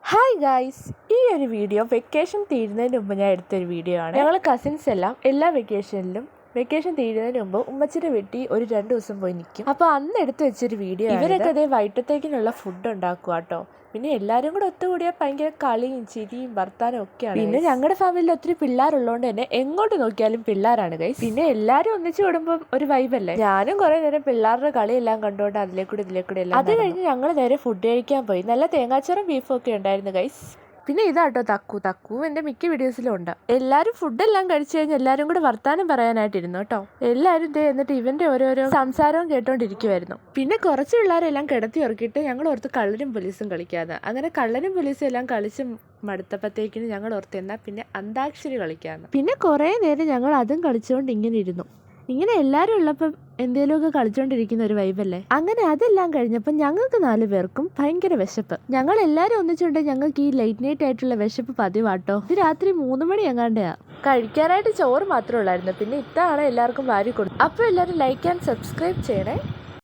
Hi guys, ഈ ഒരു video vacation തീരുന്നതിന് മുമ്പ് ഞാൻ എടുത്തൊരു വീഡിയോ ആണ്. ഞങ്ങൾ കസിൻസ് എല്ലാം എല്ലാ വെക്കേഷൻ തീരുന്നതിന് മുമ്പ് ഉമ്മച്ചിയുടെ വീട്ടിൽ ഒരു 2 ദിവസം പോയി നിൽക്കും. അപ്പോൾ അന്ന് എടുത്തു വെച്ചൊരു വീഡിയോ. ഇവരൊക്കെ അതേ വൈകിട്ടത്തേക്കിനുള്ള ഫുഡ് ഉണ്ടാക്കുക കേട്ടോ. പിന്നെ എല്ലാവരും കൂടെ ഒത്തുകൂടിയാൽ ഭയങ്കര കളിയും ചിരിയും വർത്താനം ഒക്കെയാണ്. പിന്നെ ഞങ്ങളുടെ ഫാമിലിയിൽ ഒത്തിരി പിള്ളേരുള്ളതുകൊണ്ട് തന്നെ എങ്ങോട്ട് നോക്കിയാലും പിള്ളേരാണ് ഗൈസ്. പിന്നെ എല്ലാവരും ഒന്നിച്ച് കൂടുമ്പോൾ ഒരു വൈബല്ലേ. ഞാനും കുറേ നേരം പിള്ളേരുടെ കളിയെല്ലാം കണ്ടുകൊണ്ട് അതിലേക്കൂടെ എല്ലാം. അത് കഴിഞ്ഞ് ഞങ്ങൾ നേരെ ഫുഡ് കഴിക്കാൻ പോയി. നല്ല തേങ്ങാച്ചോറും ബീഫും ഒക്കെ ഉണ്ടായിരുന്നു ഗൈസ്. പിന്നെ ഇതാട്ടോ തക്കു എൻ്റെ മിക്ക വീഡിയോസിലും ഉണ്ട്. എല്ലാവരും ഫുഡെല്ലാം കഴിച്ചു കഴിഞ്ഞ് എല്ലാവരും കൂടെ വർത്താനം പറയാനായിട്ടിരുന്നു കേട്ടോ. എല്ലാവരും എന്നിട്ട് ഇവൻ്റെ ഓരോരോ സംസാരവും കേട്ടോണ്ടിരിക്കുമായിരുന്നു. പിന്നെ കുറച്ച് പിള്ളേരെല്ലാം കിടത്തി ഉറക്കിയിട്ട് ഞങ്ങൾ ഓർത്ത് കള്ളനും പോലീസും കളിക്കാതെ. അങ്ങനെ കള്ളനും പോലീസും എല്ലാം കളിച്ച് മടുത്തപ്പോഴത്തേക്കിന് ഞങ്ങൾ ഓർത്ത് എന്നാൽ പിന്നെ അന്താക്ഷരി കളിക്കാമെന്ന്. പിന്നെ കുറേ നേരം ഞങ്ങൾ അതും കളിച്ചുകൊണ്ട് ഇങ്ങനെ ഇരുന്നു. ഇങ്ങനെ എല്ലാവരും ഉള്ളപ്പം എന്തേലുമൊക്കെ കളിച്ചോണ്ടിരിക്കുന്ന ഒരു വൈബല്ലേ. അങ്ങനെ അതെല്ലാം കഴിഞ്ഞപ്പോൾ ഞങ്ങൾക്ക് 4 പേർക്കും ഭയങ്കര വിശപ്പ്. ഞങ്ങൾ എല്ലാവരും ഒന്നിച്ചുണ്ടെങ്കിൽ ഞങ്ങൾക്ക് ഈ ലൈറ്റ് നൈറ്റ് ആയിട്ടുള്ള വിശപ്പ് പതിവാട്ടോ. ഇത് രാത്രി 3 മണി എങ്ങാണ്ടെയാ. കഴിക്കാനായിട്ട് ചോറ് മാത്രമേ ഉള്ളായിരുന്നു. പിന്നെ ഇതാണ് എല്ലാവർക്കും വാരി കൊടുത്തു. അപ്പോൾ എല്ലാവരും ലൈക്ക് ആൻഡ് സബ്സ്ക്രൈബ് ചെയ്യണേ.